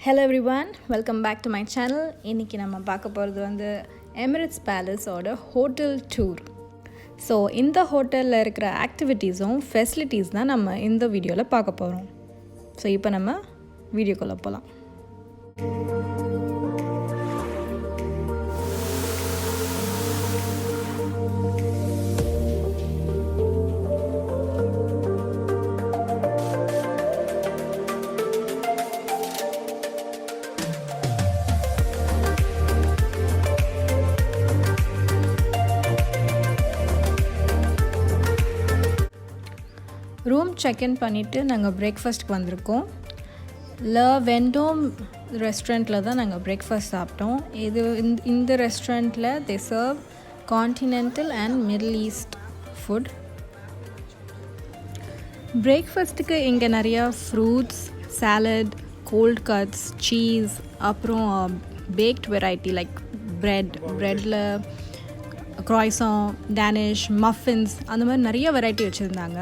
Hello everyone, welcome back to my channel. இன்னைக்கு நம்ம பார்க்க போகிறது வந்து எமிரேட்ஸ் பேலஸோட ஹோட்டல் டூர். ஸோ இந்த ஹோட்டலில் இருக்கிற ஆக்டிவிட்டீஸும் ஃபெசிலிட்டிஸ் தான் நம்ம இந்த வீடியோவில் பார்க்க போகிறோம். ஸோ இப்போ நம்ம வீடியோக்குள்ளே போகலாம். ரூம் செக்இன் பண்ணிவிட்டு நாங்கள் பிரேக்ஃபாஸ்ட்டுக்கு வந்திருக்கோம். வெண்டோம் ரெஸ்டாரண்ட்டில் தான் நாங்கள் பிரேக்ஃபாஸ்ட் சாப்பிட்டோம். இந்த ரெஸ்டாரண்ட்டில் they serve continental and middle east food. பிரேக்ஃபாஸ்ட்டுக்கு இங்கே நிறையா fruits, salad, cold cuts, cheese, அப்புறம் பேக்ட் வெரைட்டி லைக் ப்ரெட்டில் க்ராய்ஸான், டேனிஷ், மஃபின்ஸ், அந்த மாதிரி நிறைய வெரைட்டி வச்சுருந்தாங்க.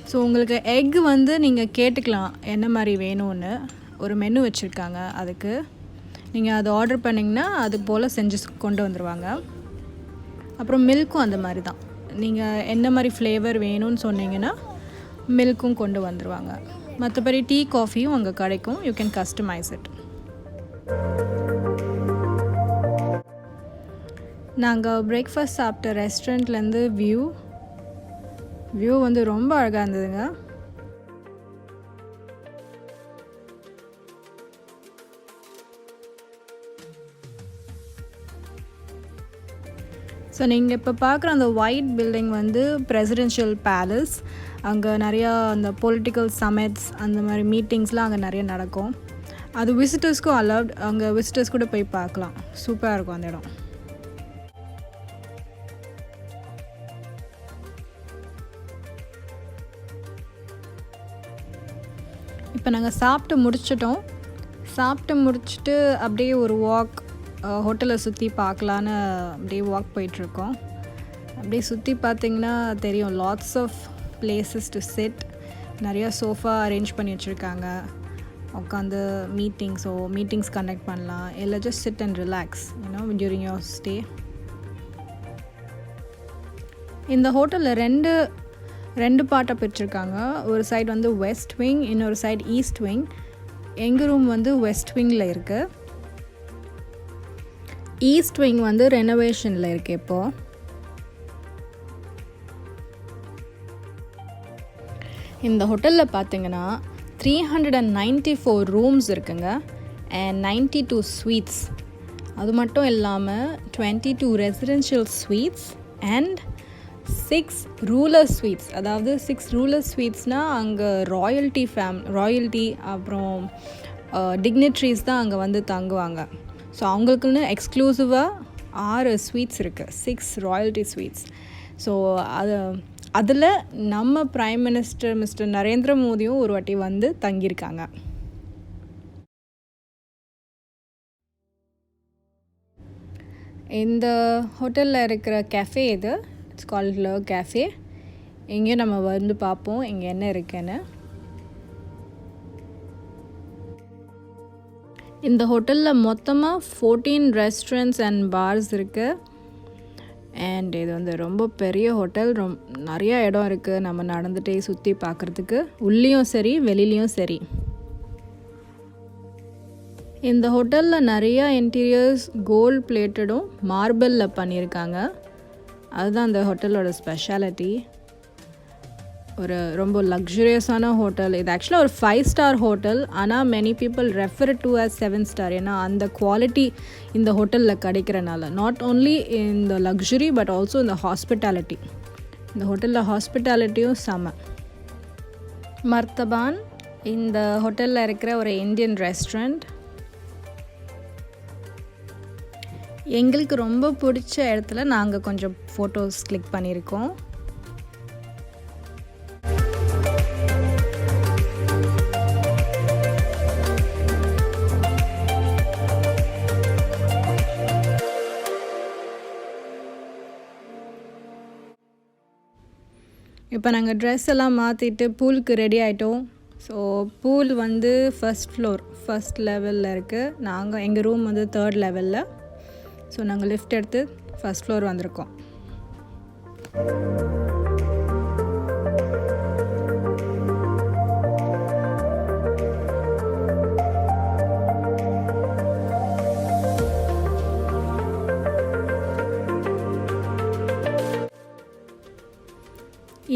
ஸோ உங்களுக்கு எக் வந்து நீங்கள் கேட்டுக்கலாம் என்ன மாதிரி வேணும்னு. ஒரு மெனு வச்சுருக்காங்க, அதுக்கு நீங்கள் அதை ஆர்டர் பண்ணிங்கன்னா அது போல் செஞ்சு கொண்டு வந்துடுவாங்க. அப்புறம் மில்க்கும் அந்த மாதிரி தான், நீங்கள் என்ன மாதிரி ஃப்ளேவர் வேணும்னு சொன்னீங்கன்னா மில்க்கும் கொண்டு வந்துடுவாங்க. மற்றபடி டீ காஃபியும் அங்கே கிடைக்கும், யூ கேன் கஸ்டமைஸ் இட். நாங்கள் பிரேக்ஃபாஸ்ட் சாப்பிட்ட ரெஸ்டாரண்ட்லேருந்து வியூ வந்து ரொம்ப அழகாக இருந்ததுங்க. ஸோ நீங்கள் இப்போ பார்க்குற அந்த ஒயிட் பில்டிங் வந்து பிரசிடென்ஷியல் பேலஸ். அங்கே நிறையா அந்த பொலிட்டிக்கல் சமிட்ஸ், அந்த மாதிரி மீட்டிங்ஸ்லாம் அங்கே நிறைய நடக்கும். அது விசிட்டர்ஸ்க்கும் அலவுட், அங்கே விசிட்டர்ஸ் கூட போய் பார்க்கலாம். சூப்பராக இருக்கும் அந்த இடம். இப்போ நாங்கள் சாப்பிட்டு முடிச்சுட்டு அப்படியே ஒரு வாக், ஹோட்டலை சுற்றி பார்க்கலான்னு அப்படியே வாக் போயிட்டுருக்கோம். அப்படியே சுற்றி பார்த்திங்கன்னா தெரியும், lots of places to sit. நிறையா சோஃபா அரேஞ்ச் பண்ணி வச்சுருக்காங்க, உட்காந்து மீட்டிங்ஸ் கண்டக்ட் பண்ணலாம், இல்லை just sit and relax during your stay. இந்த ஹோட்டலில் ரெண்டு பார்ட்டாக பிரிச்சுருக்காங்க. ஒரு சைடு வந்து வெஸ்ட் விங், இன்னொரு சைடு ஈஸ்ட் விங். எங்கள் ரூம் வந்து வெஸ்ட் விங்கில் இருக்குது. ஈஸ்ட் விங் வந்து ரெனோவேஷனில் இருக்குது இப்போது. இந்த ஹோட்டலில் பார்த்தீங்கன்னா 394 ரூம்ஸ் இருக்குங்க, அண்ட் 92 ஸ்வீட்ஸ். அது மட்டும் இல்லாமல் 22 residential sweets and 6 ruler sweets. அதாவது 6 ரூலர் ஸ்வீட்ஸ்னால் அங்கே ராயல்ட்டி அப்புறம் டிக்னிட்ரிஸ் தான் அங்கே வந்து தங்குவாங்க. ஸோ அவங்களுக்குன்னு எக்ஸ்க்ளூசிவாக 6 ஸ்வீட்ஸ் இருக்குது, 6 ராயல்ட்டி ஸ்வீட்ஸ். ஸோ அதில் நம்ம பிரைம் மினிஸ்டர் மிஸ்டர் நரேந்திர மோடியும் ஒரு வாட்டி வந்து தங்கியிருக்காங்க. இந்த ஹோட்டலில் இருக்கிற கேஃபே இது, இட்ஸ் கால்ட் லவ் கேஃபே. இங்கேயும் நம்ம வந்து பார்ப்போம் இங்கே என்ன இருக்குன்னு. இந்த ஹோட்டலில் மொத்தமாக 14 ரெஸ்டாரண்ட்ஸ் அண்ட் பார்ஸ் இருக்குது. அண்ட் இது வந்து ரொம்ப பெரிய ஹோட்டல், நிறையா இடம் இருக்குது நம்ம நடந்துகிட்டே சுற்றி பார்க்குறதுக்கு, உள்ளேயும் சரி வெளிலேயும் சரி. இந்த ஹோட்டலில் நிறையா இன்டீரியர்ஸ் கோல்ட் பிளேட்டடும் மார்பிளில் பண்ணியிருக்காங்க. அதுதான் அந்த ஹோட்டலோட ஸ்பெஷாலிட்டி. ஒரு ரொம்ப லக்ஸுரியஸான ஹோட்டல் இது. ஆக்சுவலாக ஒரு 5 ஸ்டார் ஹோட்டல், ஆனால் many people refer to as 7 star. ஏன்னா அந்த குவாலிட்டி இந்த ஹோட்டலில் கிடைக்கிறனால, நாட் ஓன்லி இந்த லக்ஸுரி பட் ஆல்சோ இந்த ஹாஸ்பிட்டாலிட்டி. இந்த ஹோட்டலில் ஹாஸ்பிட்டாலிட்டியும் செம. மர்த்தபான் இந்த ஹோட்டலில் இருக்கிற ஒரு இந்தியன் ரெஸ்டாரண்ட். எங்களுக்கு ரொம்ப பிடிச்ச இடத்துல நாங்கள் கொஞ்சம் ஃபோட்டோஸ் கிளிக் பண்ணியிருக்கோம். இப்போ நாங்கள் ட்ரெஸ் எல்லாம் மாற்றிட்டு பூலுக்கு ரெடி ஆகிட்டோம். ஸோ பூல் வந்து ஃபர்ஸ்ட் லெவலில் இருக்குது. எங்கள் ரூம் வந்து 3rd லெவலில். ஸோ நாங்கள் லிஃப்ட் எடுத்து ஃபர்ஸ்ட் ஃப்ளோர் வந்திருக்கோம்.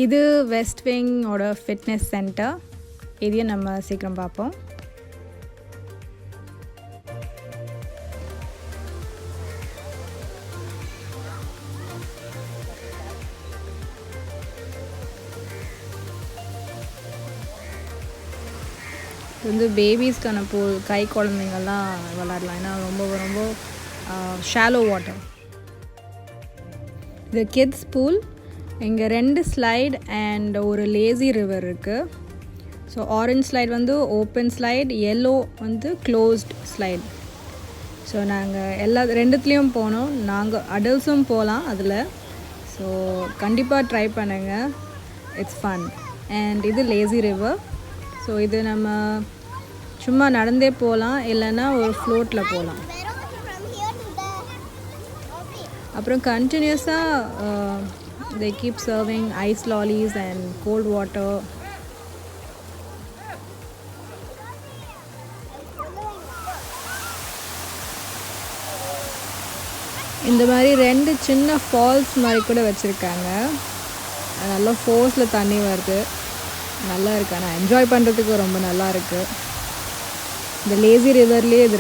இது வெஸ்ட் விங்கோட ஃபிட்னஸ் சென்டர். இதையும் நம்ம சீக்கிரம் பார்ப்போம். இது வந்து பேபிஸ்க்கான பூல், கை குழந்தைங்கள்லாம் விளாடலாம். ஏன்னா ரொம்ப ரொம்ப ஷாலோ வாட்டர். இது கிட்ஸ் பூல். இங்கே 2 ஸ்லைட் அண்ட் ஒரு லேசி ரிவர் இருக்குது. ஸோ ஆரஞ்ச் ஸ்லைட் வந்து ஓப்பன் ஸ்லைட், எல்லோ வந்து க்ளோஸ்ட் ஸ்லைட். ஸோ நாங்கள் ரெண்டுத்துலேயும் போனோம். நாங்கள் அடல்ட்ஸும் போகலாம் அதில். ஸோ கண்டிப்பாக ட்ரை பண்ணுங்கள், இட்ஸ் ஃபன். அண்ட் இது லேசி ரிவர். ஸோ இது நம்ம சும்மா நடந்தே போகலாம், இல்லைன்னா ஒரு ஃப்ளோட்டில் போகலாம். அப்புறம் கண்டினியூஸாக they keep serving ice lollies and cold water. இந்த மாதிரி 2 சின்ன ஃபால்ஸ் மாதிரி கூட வச்சுருக்காங்க. நல்லா ஃபோர்ஸில் தண்ணி வருது, நல்லா இருக்குது. ஆனால் என்ஜாய் பண்ணுறதுக்கு ரொம்ப நல்லா இருக்குது. இந்த லேசி ரிவர்லேயே இது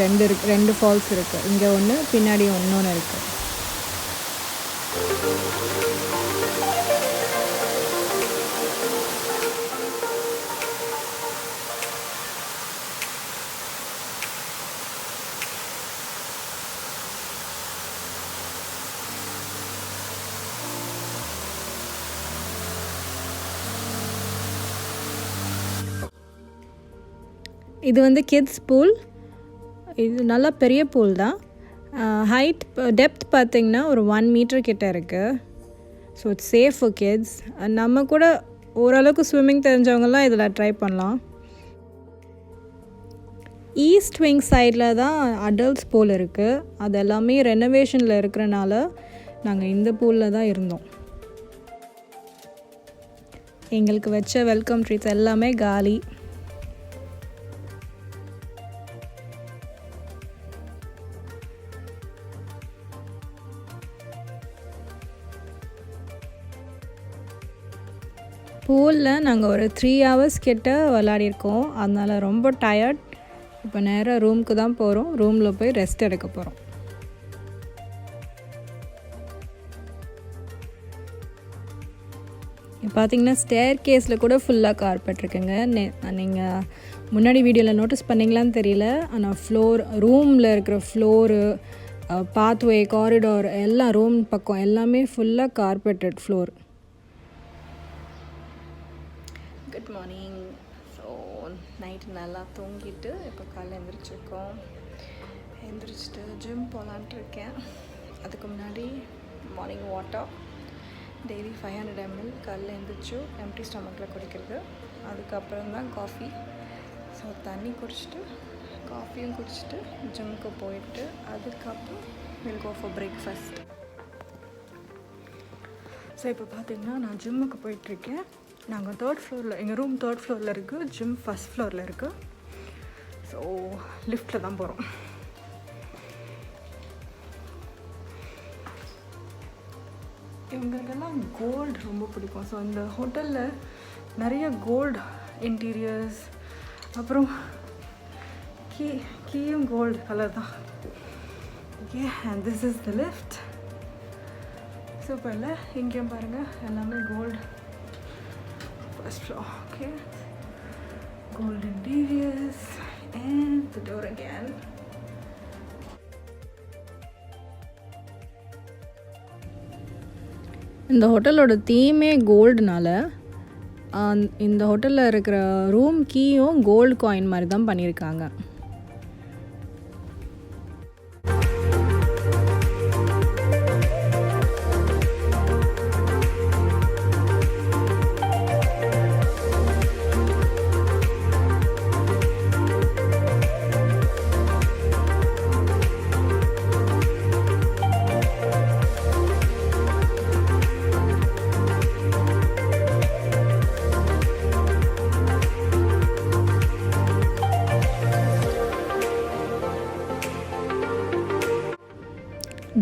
2 ஃபால்ஸ் இருக்குது. இங்கே ஒன்று, பின்னாடி இன்னொன்று இருக்குது. இது வந்து கிட்ஸ் பூல். இது நல்லா பெரிய பூல் தான். டெப்த் பார்த்திங்கன்னா ஒரு 1 மீட்டர் கிட்ட இருக்குது. So it's safe for kids. நம்ம கூட ஓரளவுக்கு ஸ்விம்மிங் தெரிஞ்சவங்கலாம் இதில் ட்ரை பண்ணலாம். ஈஸ்ட் விங் சைடில் தான் அடல்ட்ஸ் பூல் இருக்குது. அது எல்லாமே ரெனோவேஷனில் இருக்கிறனால நாங்கள் இந்த பூலில் தான் இருந்தோம். எங்களுக்கு வச்ச வெல்கம் ட்ரீட்ஸ் எல்லாமே காலி. பூலில் நாங்கள் ஒரு 3 hours கிட்ட விளையாடிருக்கோம். அதனால் ரொம்ப டயர்ட். இப்போ நேராக ரூமுக்கு தான் போகிறோம். ரூமில் போய் ரெஸ்ட் எடுக்க போகிறோம். பார்த்திங்கன்னா ஸ்டேர் கேஸில் கூட ஃபுல்லாக கார்பெட் இருக்குங்க. நீங்கள் முன்னாடி வீடியோவில் நோட்டீஸ் பண்ணிங்களான்னு தெரியல. ஆனால் ரூமில் இருக்கிற ஃப்ளோரு, பாத்வே, காரிடார் எல்லாம் ரூம் பக்கம் எல்லாமே ஃபுல்லாக carpeted floor. Good morning. So night நல்லா தூங்கிட்டு இப்போ காலையில் எழுந்திரிச்சிருக்கோம். எழுந்திரிச்சிட்டு ஜிம் போகலான்ட்டு இருக்கேன். அதுக்கு முன்னாடி மார்னிங் வாட்டர் டெய்லி 500 ml காலையில் எழுந்திரிச்சு எம்டி ஸ்டமக்கில் குடிக்கிறது. அதுக்கப்புறம் தான் காஃபி. ஸோ தண்ணி குடிச்சிட்டு காஃபியும் குடிச்சிட்டு ஜிம்முக்கு போயிட்டு அதுக்கப்புறம் will go for breakfast. So இப்போ பார்த்திங்கன்னா நான் ஜிம்முக்கு போயிட்டுருக்கேன். நாங்கள் 3rd ஃப்ளோரில், எங்கள் ரூம் 3rd ஃப்ளோரில் இருக்குது. ஜிம் 1st ஃப்ளோரில் இருக்குது. ஸோ லிஃப்ட்டில் தான் போகிறோம். இவங்களுக்கெல்லாம் கோல்டு ரொம்ப பிடிக்கும். ஸோ இந்த ஹோட்டலில் நிறைய கோல்டு இன்டீரியர்ஸ், அப்புறம் கீயும் கோல்டு கலர் தான். Okay, and this is the lift. சூப்பரில் இங்கேயும் பாருங்கள், எல்லாமே gold. First floor, okay. Gold interiors and the door again. இந்த ஹோட்டலோட தீமே கோல்டுனால இந்த ஹோட்டலில் இருக்கிற ரூம் கீயும் கோல்டு காயின் மாதிரி தான் பண்ணியிருக்காங்க.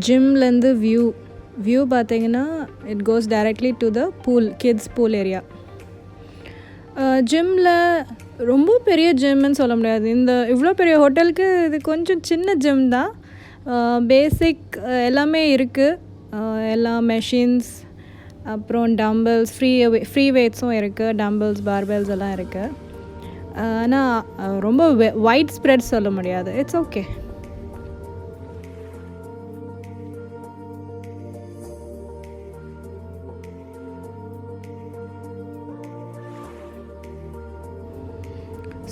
ஜிம்லேருந்து வியூ பார்த்தீங்கன்னா it goes directly to the pool, kids pool area. ஜிம்மில் ரொம்ப பெரிய ஜிம்முன்னு சொல்ல முடியாது. இவ்வளோ பெரிய ஹோட்டலுக்கு இது கொஞ்சம் சின்ன ஜிம் தான். பேசிக் எல்லாமே இருக்குது. எல்லா மெஷின்ஸ், அப்புறம் டம்பிள்ஸ், ஃப்ரீ வெயிட்ஸும் இருக்குது. டம்பிள்ஸ், பார்பெல்ஸ் எல்லாம் இருக்குது. ஆனால் ரொம்ப வைட் ஸ்ப்ரெட் சொல்ல முடியாது. It's okay.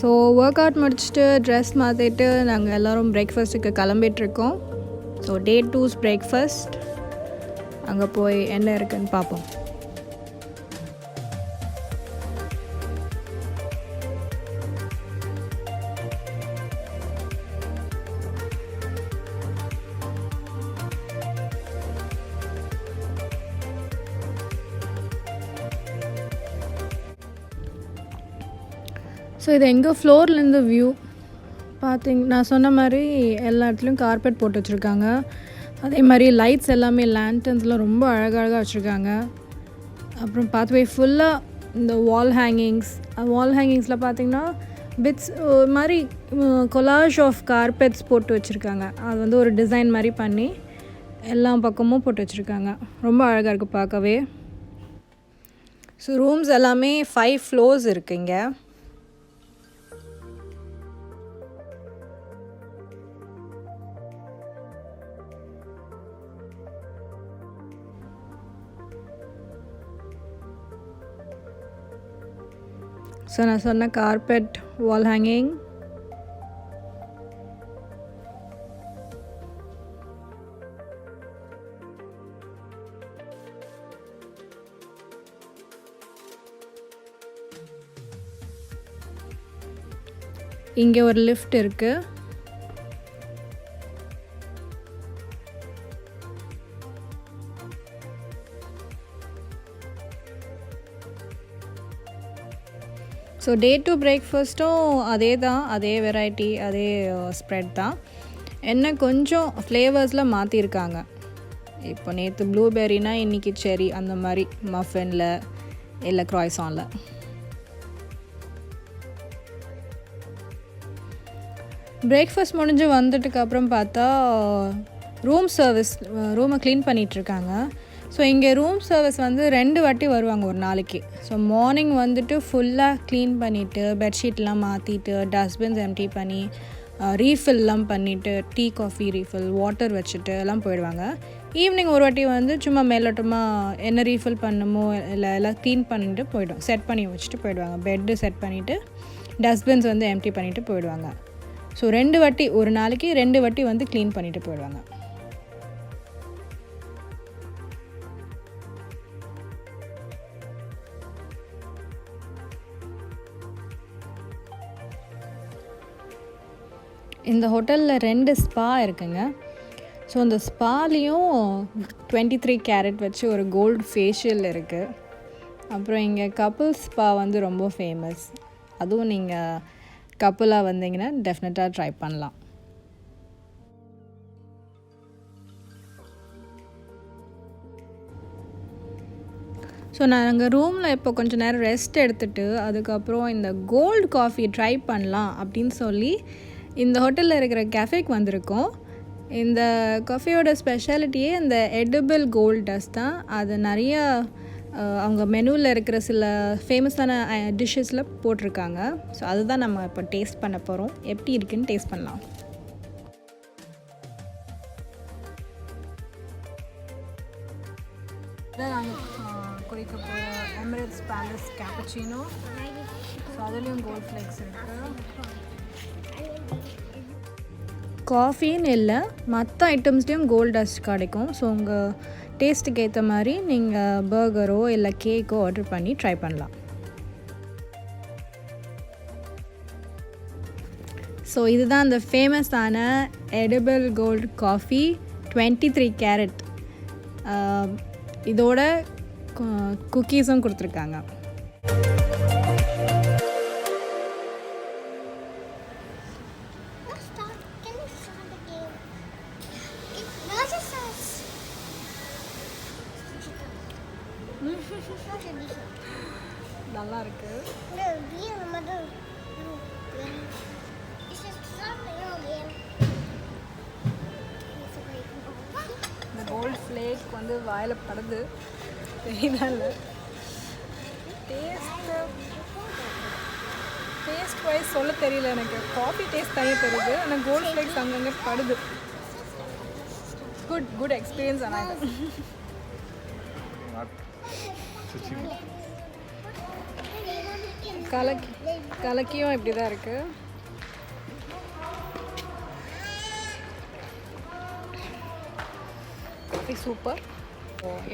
So work out முடிச்சுட்டு ட்ரெஸ் மாற்றிட்டு நாங்கள் எல்லோரும் பிரேக்ஃபாஸ்ட்டுக்கு கிளம்பிகிட்ருக்கோம். So day 2's breakfast. அங்கே போய் என்ன இருக்குதுன்னு பார்ப்போம். ஸோ இது எங்கள் ஃப்ளோர்லேருந்து வியூ நான் சொன்ன மாதிரி எல்லா இடத்துலையும் கார்பெட் போட்டு வச்சுருக்காங்க. அதே மாதிரி லைட்ஸ் எல்லாமே லேண்டன்ஸ்லாம் ரொம்ப அழகழகாக வச்சுருக்காங்க. அப்புறம் பாத்வே ஃபுல்லாக இந்த வால் ஹேங்கிங்ஸில் பார்த்திங்கன்னா பிட்ஸ் ஒரு மாதிரி கொலாஜ் ஆஃப் கார்பெட்ஸ் போட்டு வச்சுருக்காங்க. அது ஒரு டிசைன் மாதிரி பண்ணி எல்லா பக்கமும் போட்டு வச்சுருக்காங்க. ரொம்ப அழகாக இருக்குது பார்க்கவே. ஸோ ரூம்ஸ் எல்லாமே 5 floors இருக்குது இங்கே. ஸோ நான் சொன்ன கார்பெட், வால் ஹேங்கிங், இங்கே ஒரு லிஃப்ட் இருக்குது. ஸோ டே 2 பிரேக்ஃபாஸ்ட்டும் அதே வெரைட்டி, அதே ஸ்ப்ரெட் தான். என்ன கொஞ்சம் ஃப்ளேவர்ஸில் மாற்றிருக்காங்க. இப்போ நேற்று ப்ளூபெர்ரினா இன்றைக்கி செரி, அந்த மாதிரி மஃபினில் இல்லை க்ராய்ஸானில். பிரேக்ஃபாஸ்ட் முடிஞ்சு வந்துட்டுக்கப்புறம் பார்த்தா ரூமை க்ளீன் பண்ணிகிட்ருக்காங்க. ஸோ இங்கே ரூம் சர்வீஸ் 2 வாட்டி வருவாங்க ஒரு நாளைக்கு. ஸோ மார்னிங் ஃபுல்லாக க்ளீன் பண்ணிவிட்டு பெட்ஷீட்லாம் மாற்றிட்டு டஸ்ட்பின்ஸ் எம்டி பண்ணி ரீஃபில்லாம் பண்ணிவிட்டு டீ காஃபி ரீஃபில் வாட்டர் வச்சுட்டு எல்லாம் போயிடுவாங்க. ஈவினிங் ஒரு வாட்டி சும்மா மேலோட்டமாக என்ன ரீஃபில் பண்ணணுமோ இல்லை எல்லாம் க்ளீன் பண்ணிட்டு செட் பண்ணி வச்சுட்டு போயிடுவாங்க. பெட்டு செட் பண்ணிவிட்டு டஸ்ட்பின்ஸ் எம்டி பண்ணிவிட்டு போயிடுவாங்க. ஸோ 2 வாட்டி, ஒரு நாளைக்கு 2 வாட்டி க்ளீன் பண்ணிவிட்டு போயிடுவாங்க. இந்த ஹோட்டலில் 2 ஸ்பா இருக்குங்க. ஸோ அந்த ஸ்பாலேயும் 23 கேரட் வச்சு ஒரு கோல்டு ஃபேஷியல் இருக்குது. அப்புறம் இங்கே கப்புள்ஸ் ஸ்பா ரொம்ப ஃபேமஸ். அதுவும் நீங்கள் கப்புளாக வந்தீங்கன்னா டெஃபினட்டாக ட்ரை பண்ணலாம். ஸோ நாங்கள் ரூமில் இப்போ கொஞ்சம் நேரம் ரெஸ்ட் எடுத்துகிட்டு அதுக்கப்புறம் இந்த கோல்டு காஃபி ட்ரை பண்ணலாம் அப்படின்னு சொல்லி இந்த ஹோட்டலில் இருக்கிற கேஃபேக்கு வந்திருக்கோம். இந்த காஃபியோட ஸ்பெஷாலிட்டியே இந்த எடிபிள் கோல்ட் டஸ்ட் தான். அது நிறையா அவங்க மெனுவில் இருக்கிற சில ஃபேமஸான டிஷ்ஷஸில் போட்டிருக்காங்க. ஸோ அதுதான் நம்ம இப்போ டேஸ்ட் பண்ண போகிறோம். எப்படி இருக்குன்னு டேஸ்ட் பண்ணலாம். நாங்கள் குடிக்க போகிற எமிரேட்ஸ் பேலஸ் கேப்பச்சினோ. ஸோ அதுலேயும் கோல்ட் ஃப்ளேக்ஸ் இருக்குது. காஃபின்னு இல்லை, மற்ற ஐட்டம்ஸ்லேயும் கோல்ட் டஸ்ட் கிடைக்கும். ஸோ உங்கள் டேஸ்ட்டுக்கு ஏற்ற மாதிரி நீங்கள் பர்கரோ இல்லை கேக்கோ ஆர்டர் பண்ணி ட்ரை பண்ணலாம். ஸோ இதுதான் அந்த ஃபேமஸான எடிபிள் கோல்டு காஃபி 23 கேரட். இதோட குக்கீஸும் கொடுத்துருக்காங்க. நல்லா இருக்கு. இந்த கோல்ட் ஃப்ளேக் வந்து வாயில் படுது தெரியுதா இல்லை? டேஸ்ட் வைஸ் சொல்ல தெரியல எனக்கு. காஃபி டேஸ்ட் தனியாக தெரியுது, ஆனால் கோல்ட் ஃப்ளேக்ஸ் அங்கங்கே படுது. Good experience. ஆனால் கலக்கியும் இப்படி தான் இருக்குது. Coffee super.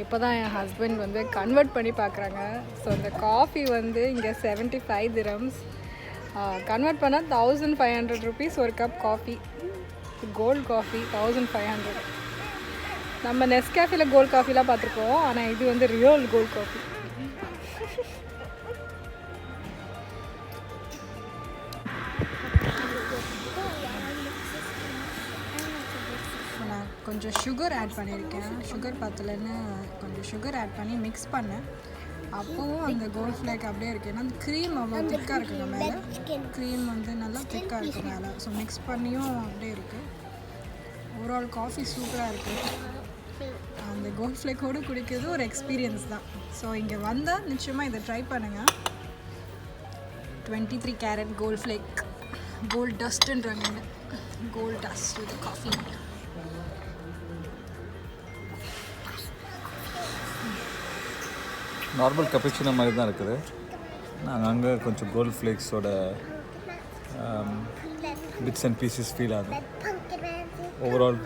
இப்போ தான் என் ஹஸ்பண்ட் வந்து கன்வெர்ட் பண்ணி பார்க்குறாங்க. ஸோ இந்த காஃபி வந்து இங்கே 75 dirhams, கன்வெர்ட் பண்ணால் 1500 rupees ஒரு கப் காஃபி. Cold coffee 1500. நம்ம நெஸ்கேஃபியில் கோல்ட் காஃபிலாம் பார்த்துருக்கோம், ஆனால் இது வந்து ரியல் கோல்ட் காஃபி. நான் கொஞ்சம் சுகர் ஆட் பண்ணியிருக்கேன். சுகர் பத்தலைன்னு கொஞ்சம் சுகர் ஆட் பண்ணி மிக்ஸ் பண்ணேன். அப்போவும் அந்த கோல்ட் ஃப்ளேக் அப்படியே இருக்குது. ஏன்னா அந்த க்ரீம் அவ்வளோ திக்காக இருக்குங்க மேலே. க்ரீம் வந்து நல்லா திக்காக இருக்குது மேலே. ஸோ மிக்ஸ் பண்ணியும் அப்படியே இருக்குது. ஓவரால் காஃபி சூப்பராக இருக்குது. அந்த கோல்ட் ஃப்ளேக்கோடு குடிக்கிறது ஒரு எக்ஸ்பீரியன்ஸ் தான். ஸோ இங்கே வந்தால் நிச்சயமாக இதை ட்ரை பண்ணுங்கள். 23 கேரட் கோல்ட் ஃப்ளேக், கோல்ட் டஸ்ட்டுன்றாங்க. Gold dust with coffee. Normal cappuccino மாதிரி தான் இருக்குது. நாங்கள் அங்கே கொஞ்சம் கோல்ட் ஃப்ளேக்ஸோட பிட்ஸ் அண்ட் பீசஸ் ஃபீல் ஆகுது. Overall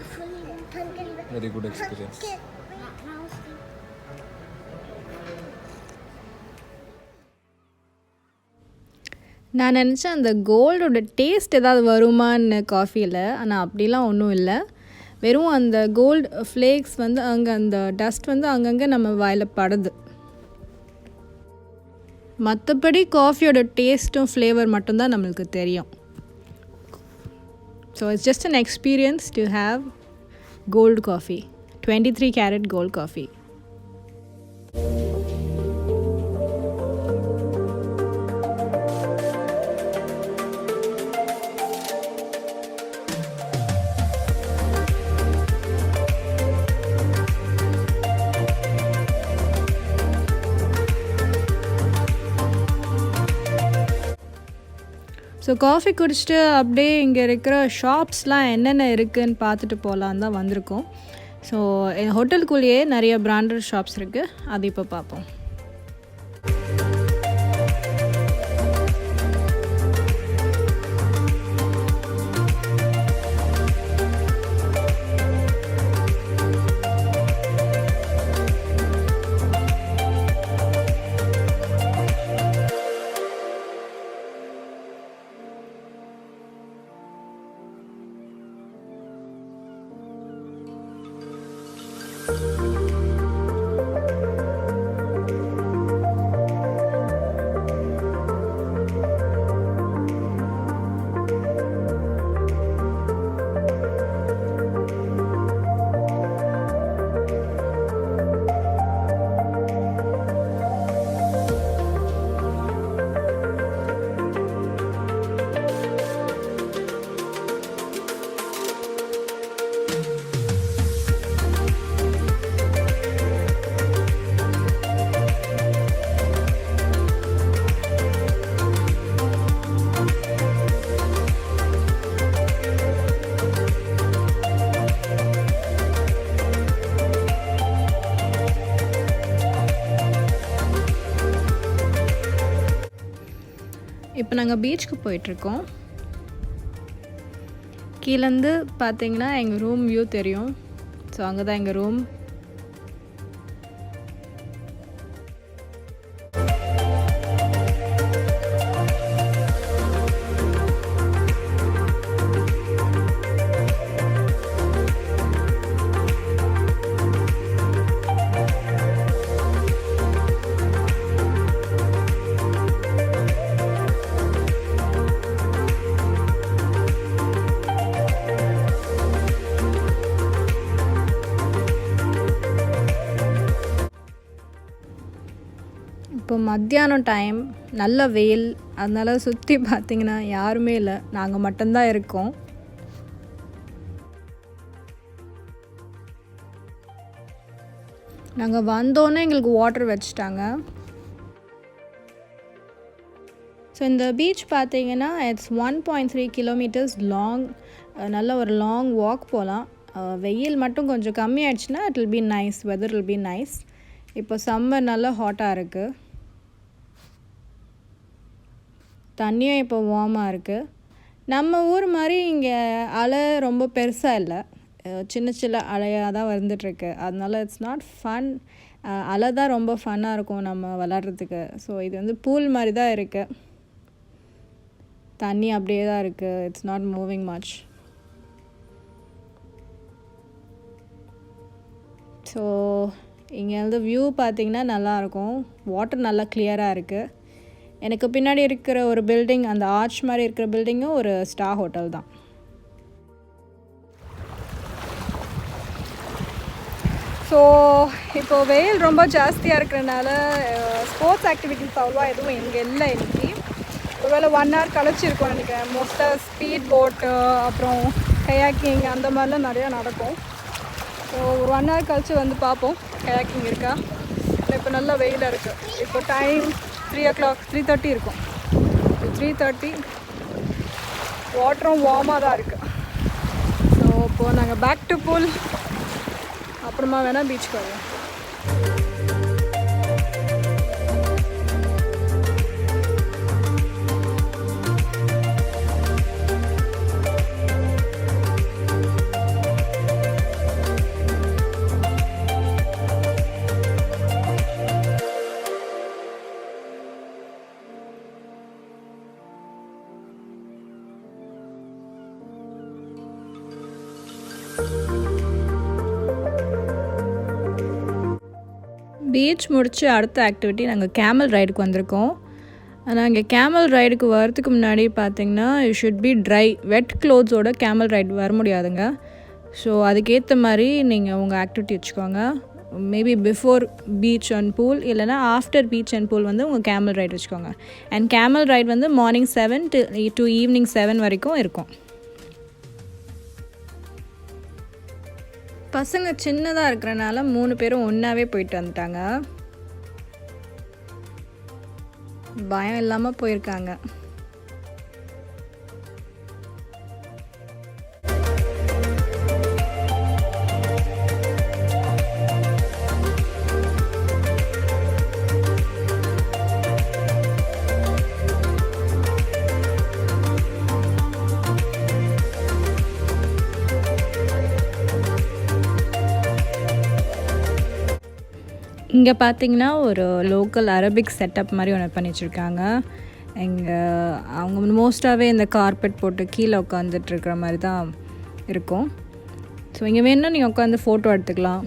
very good experience. நான் நினச்சேன் அந்த கோல்டோட டேஸ்ட் ஏதாவது வருமான்னு காஃபியில், ஆனால் அப்படிலாம் ஒன்றும் இல்லை. வெறும் அந்த கோல்டு ஃப்ளேக்ஸ் வந்து அங்கே அந்த டஸ்ட் வந்து அங்கங்கே நம்ம வாயில் படுது. மற்றபடி காஃபியோட டேஸ்ட்டும் ஃப்ளேவர் மட்டும்தான் நம்மளுக்கு தெரியும். So it's just an experience to have cold coffee, 23 carat cold coffee. So coffee குடிச்சிட்டு அப்படியே இங்கே இருக்கிற ஷாப்ஸ்லாம் என்னென்ன இருக்குதுன்னு பார்த்துட்டு போகலான்னு தான் வந்திருக்கோம். ஸோ ஹோட்டலுக்குள்ளேயே நிறைய பிராண்டட் ஷாப்ஸ் இருக்குது, அது இப்போ பார்ப்போம். இப்போ நாங்கள் பீச்சுக்கு போயிட்டுருக்கோம். கீழேருந்து பார்த்தீங்கன்னா எங்கள் ரூம் வியூ தெரியும். ஸோ அங்கே தான் எங்கள் ரூம். இப்போ மத்தியானம் டைம், நல்ல வெயில், அதனால சுற்றி பார்த்தீங்கன்னா யாருமே இல்லை, நாங்கள் மட்டும்தான் இருக்கோம். நாங்கள் வந்தோன்னே எங்களுக்கு வாட்டர் வச்சுட்டாங்க. ஸோ இந்த பீச் பார்த்தீங்கன்னா இட்ஸ் 1.3 கிலோமீட்டர்ஸ் லாங். நல்ல ஒரு லாங் வாக் போகலாம். வெயில் மட்டும் கொஞ்சம் கம்மியாயிடுச்சுன்னா it will be nice, weather will be nice. இப்போ சம்மர் நல்லா ஹாட்டாக இருக்குது, தண்ணியும் இப்போ வார்மாக இருக்குது. நம்ம ஊர் மாதிரி இங்கே அலை ரொம்ப பெருசாக இல்லை, சின்ன சின்ன அலையாக தான் வந்துட்டுருக்கு. அதனால இட்ஸ் நாட் ஃபன். அலை தான் ரொம்ப ஃபன்னாக இருக்கும் நம்ம விளாட்றதுக்கு. ஸோ இது வந்து பூல் மாதிரி தான் இருக்குது, தண்ணி அப்படியே தான் இருக்குது, it's not moving much. So இங்கேருந்து வியூ பார்த்திங்கன்னா நல்லாயிருக்கும், வாட்டர் நல்லா கிளியராக இருக்குது. எனக்கு பின்னாடி இருக்கிற ஒரு பில்டிங், அந்த ஆர்ச் மாதிரி இருக்கிற பில்டிங்கும் ஒரு ஸ்டார் ஹோட்டல் தான். ஸோ இப்போது வெயில் ரொம்ப ஜாஸ்தியாக இருக்கிறனால ஸ்போர்ட்ஸ் ஆக்டிவிட்டிஸ் அவ்வளோவா எதுவும் இங்கே இல்லை. இன்றைக்கி ஒருவேளை 1 hour கழிச்சிருக்கோம் நினைக்கிறேன். மோஸ்ட்டாக ஸ்பீட் போட்டு அப்புறம் கயாக்கிங் அந்த மாதிரிலாம் நிறையா நடக்கும். ஸோ ஒரு 1 hour கழித்து வந்து பார்ப்போம் கயாக்கிங் இருக்கா. இப்போ நல்லா வெயிலாக இருக்குது. இப்போ டைம் 3 o'clock, 3:30 இருக்கும். 3:30, வாட்டரும் வார்மாக தான் இருக்குது. ஸோ இப்போது நாங்கள் பேக் டு பூல், அப்புறமா வேணால் பீச்சுக்கு வருவோம். பீச் முடித்து அடுத்த ஆக்டிவிட்டி நாங்கள் கேமல் ரைடுக்கு வந்திருக்கோம். நாங்கள் கேமல் ரைடுக்கு வரதுக்கு முன்னாடி பார்த்திங்கன்னா you should be dry. Wet க்ளோத்ஸோட கேமல் ரைடு வர முடியாதுங்க. ஸோ அதுக்கேற்ற மாதிரி நீங்கள் உங்கள் ஆக்டிவிட்டி வச்சுக்கோங்க. Maybe before beach and pool இல்லைனா ஆஃப்டர் பீச் அண்ட் பூல் வந்து உங்கள் கேமல் ரைடு வச்சுக்கோங்க. அண்ட் கேமல் ரைடு வந்து மார்னிங் 7 to ஈவினிங் 7 வரைக்கும் இருக்கும். பசங்க சின்னதாக இருக்கிறனால 3 பேரும் ஒன்றாவே போயிட்டு வந்துட்டாங்க, பயம் இல்லாமல் போயிருக்காங்க. இங்கே பார்த்தீங்கன்னா ஒரு லோக்கல் அரபிக் செட்டப் மாதிரி ஒன்று பண்ணி வச்சுருக்காங்க. அவங்க மோஸ்ட்டாகவே இந்த கார்பெட் போட்டு கீழே உட்காந்துட்ருக்கிற மாதிரி தான் இருக்கும். ஸோ இங்கே வேணும்னா நீங்கள் உட்காந்து ஃபோட்டோ எடுத்துக்கலாம்.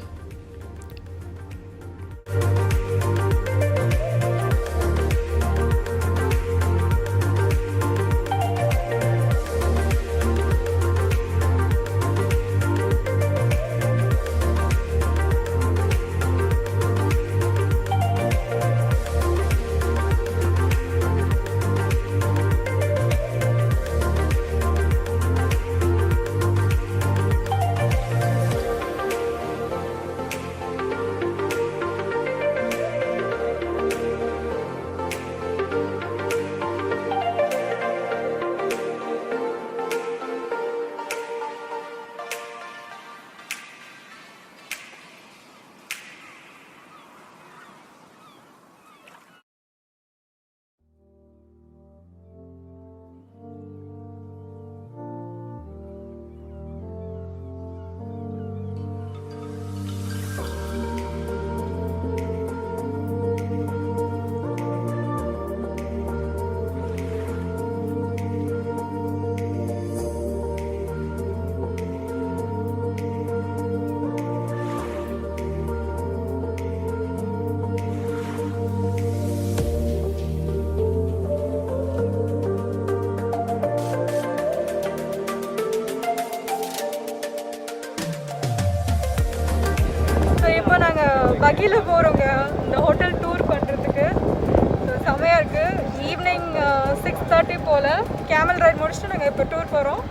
போல். கேமல் ரைட் முடிச்சுட்டு நாங்கள் இப்போ டூர் போகிறோம்.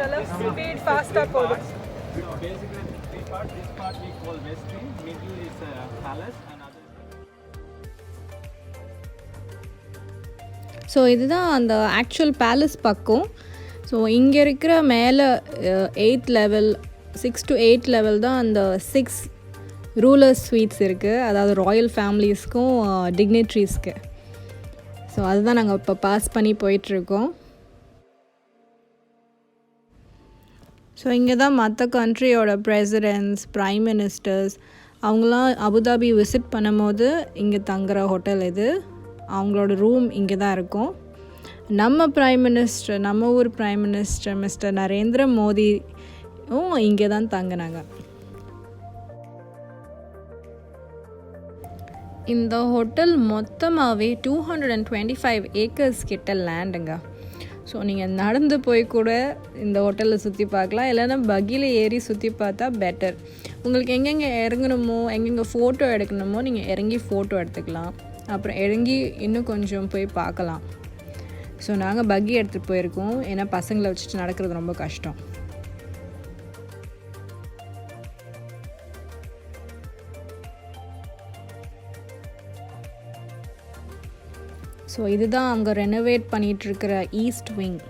நல்லா ஸ்பீட் ஃபாஸ்ட்டாக போகுது. ஸோ இதுதான் அந்த ஆக்சுவல் பேலஸ் பக்கம். ஸோ இங்கே இருக்கிற மேலே 8th லெவல் 6 to 8 லெவல் தான் அந்த 6 ரூலர்ஸ் ஸ்வீட்ஸ் இருக்குது, அதாவது ராயல் ஃபேமிலிஸ்க்கும் டிக்னிட்ரிஸ்க்கு. ஸோ அதுதான் நாங்கள் இப்போ பாஸ் பண்ணி போயிட்டுருக்கோம். ஸோ இங்கே தான் மற்ற கண்ட்ரியோட பிரசிடென்ட்ஸ், ப்ரைம் மினிஸ்டர்ஸ் அவங்களாம் அபுதாபி விசிட் பண்ணும்போது இங்கே தங்குற ஹோட்டல் இது. அவங்களோட ரூம் இங்கே தான் இருக்கும். நம்ம ஊர் ப்ரைம் மினிஸ்டர் மிஸ்டர் நரேந்திர மோடியும் இங்கே தான் தங்கினாங்க. இந்த ஹோட்டல் மொத்தமாகவே 225 ஏக்கர்ஸ் கிட்ட லேண்டுங்க. ஸோ நீங்கள் நடந்து போய் கூட இந்த ஹோட்டலில் சுற்றி பார்க்கலாம், இல்லைன்னா பக்கியில் ஏறி சுற்றி பார்த்தா பெட்டர். உங்களுக்கு எங்கெங்கே இறங்கணுமோ, எங்கெங்கே ஃபோட்டோ எடுக்கணுமோ நீங்கள் இறங்கி ஃபோட்டோ எடுத்துக்கலாம். அப்புறம் இறங்கி இன்னும் கொஞ்சம் போய் பார்க்கலாம். ஸோ நாங்கள் பக்கி எடுத்துகிட்டு போயிருக்கோம், ஏன்னா பசங்களை வச்சுட்டு நடக்கிறது ரொம்ப கஷ்டம். ஸோ இதுதான் அங்கே ரெனோவேட் பண்ணிகிட்ருக்கிற ஈஸ்ட் விங்.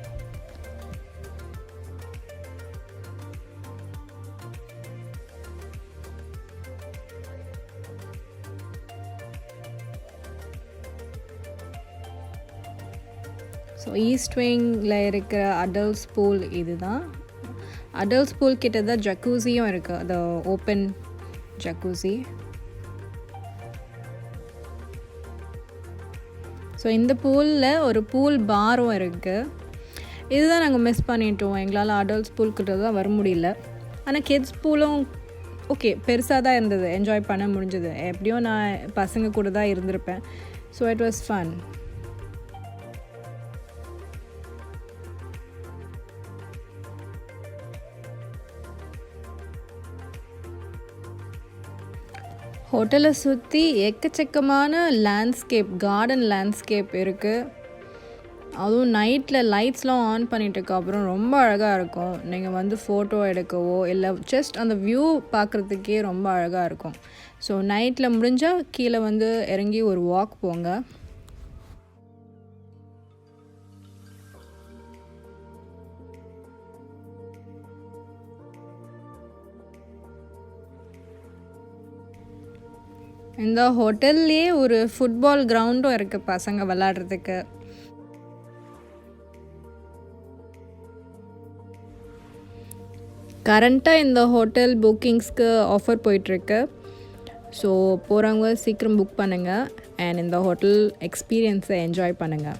ஸோ ஈஸ்ட் விங்கில் இருக்கிற அடல்ட்ஸ் பூல் இதுதான். அடல்ட்ஸ் பூல் கிட்ட தான் ஜக்கூசியும் இருக்குது, அது ஓப்பன் ஜக்கூசி. ஸோ இந்த பூலில் ஒரு பூல் பாரும் இருக்குது. இதுதான் நாங்கள் மிஸ் பண்ணிட்டோம். எங்களால் அடல்ட்ஸ் பூல் கிட்ட தான் வர முடியல. ஆனால் கிட்ஸ் பூலும் ஓகே, பெருசாக தான் இருந்தது, என்ஜாய் பண்ண முடிஞ்சது. எப்படியும் நான் பசங்க கூட தான் இருந்திருப்பேன். So it was fun. ஹோட்டலை சுற்றி எக்கச்சக்கமான லேண்ட்ஸ்கேப், கார்டன் லேண்ட்ஸ்கேப் இருக்குது. அதுவும் நைட்டில் லைட்ஸ்லாம் ஆன் பண்ணிட்டதுக்கப்புறம் ரொம்ப அழகாக இருக்கும். நீங்கள் வந்து ஃபோட்டோ எடுக்கவோ இல்லை ஜஸ்ட் அந்த வியூ பார்க்குறதுக்கே ரொம்ப அழகாக இருக்கும். ஸோ நைட்டில் முடிஞ்சால் கீழே வந்து இறங்கி ஒரு வாக் போங்க. இந்த ஹோட்டல்லே ஒரு ஃபுட்பால் கிரவுண்டும் இருக்குது பசங்க விளாட்றதுக்கு. கரண்ட்டாக இந்த ஹோட்டல் புக்கிங்ஸ்க்கு ஆஃபர் போயிட்டுருக்கு. ஸோ போகிறவங்க சீக்கிரம் புக் பண்ணுங்கள் அண்ட் இந்த ஹோட்டல் எக்ஸ்பீரியன்ஸை என்ஜாய் பண்ணுங்கள்.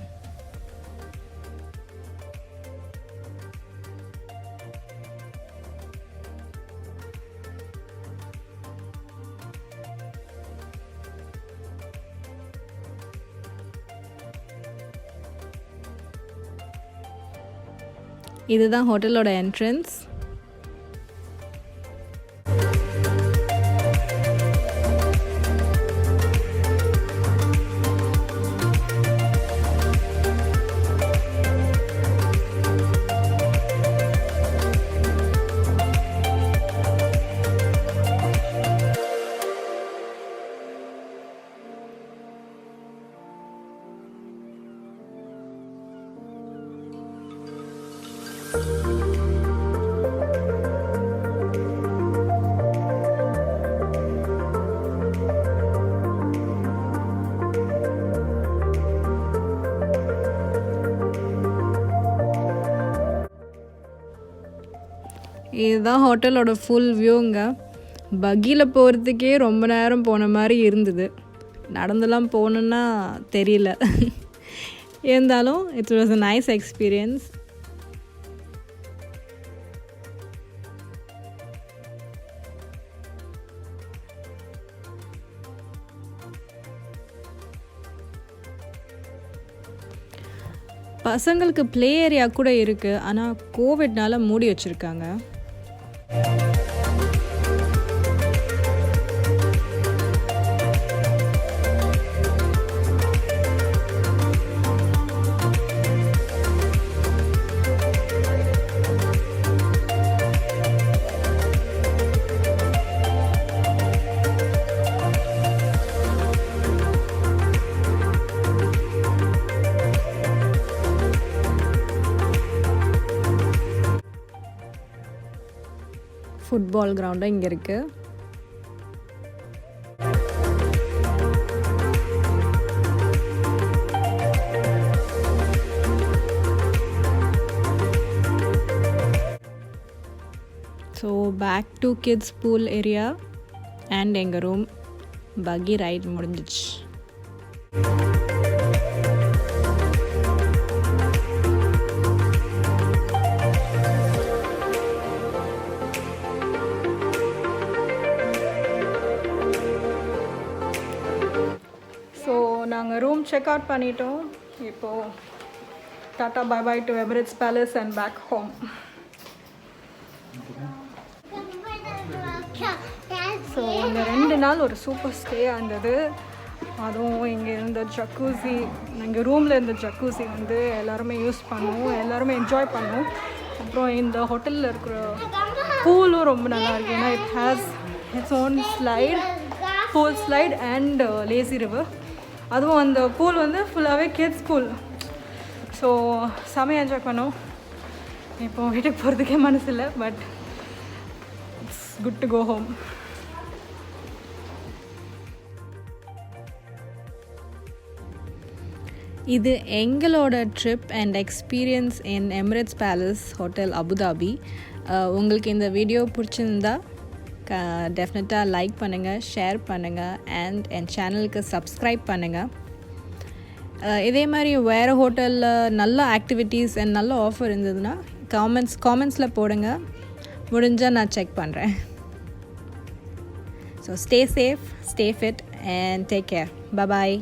இதுதான் ஹோட்டலோட என்ட்ரன்ஸ். இதுதான் ஹோட்டலோட ஃபுல் வியூங்க. பக்கியில் போகிறதுக்கே ரொம்ப நேரம் போன மாதிரி இருந்தது. நடந்துலாம் போகணுன்னா தெரியல. இருந்தாலும் it was a nice experience. பசங்களுக்கு ப்ளே ஏரியா கூட இருக்குது, ஆனால் கோவிட்னால மூடி வச்சுருக்காங்க. ஃபுட்பால் கிரவுண்டும் இங்கே இருக்குது. So back to kids pool area and எங்கள் ரூம். பக்கி ரைட் முடிஞ்சிச்சு. ஸோ நாங்கள் ரூம் செக் அவுட் பண்ணிட்டோம். இப்போது tata bye bye to Emirates Palace and back home. So இந்த 2 நாள் ஒரு சூப்பர் ஸ்டேயாக இருந்தது. அதுவும் இங்கே இருந்த ஜக்கூசி, எங்கள் ரூமில் இருந்த ஜக்கூசி வந்து எல்லாருமே யூஸ் பண்ணுவோம், எல்லாருமே என்ஜாய் பண்ணுவோம். அப்புறம் இந்த ஹோட்டலில் இருக்கிற பூலும் ரொம்ப நல்லா இருக்குது. ஏன்னா it has its own slide, pool slide and lazy river. அதுவும் அந்த பூல் வந்து ஃபுல்லாகவே கிட்ஸ் பூல். ஸோ செமையாக என்ஜாய் பண்ணோம். இப்போது வீட்டுக்கு போகிறதுக்கே மனசு இல்லை, but it's good to go home. இது எங்களோட trip and experience in Emirates Palace hotel Abu Dhabi. உங்களுக்கு இந்த வீடியோ பிடிச்சிருந்தா டெஃபினட்டாக லைக் பண்ணுங்கள், ஷேர் பண்ணுங்கள் அண்ட் என் சேனலுக்கு சப்ஸ்கிரைப் பண்ணுங்கள். இதே மாதிரி வேறு ஹோட்டலில் நல்ல ஆக்டிவிட்டீஸ் அண்ட் நல்ல ஆஃபர் இருந்ததுன்னா காமெண்ட்ஸில் போடுங்க. முடிஞ்சால் நான் செக் பண்ணுறேன். So stay safe, stay fit and take care. Bye bye.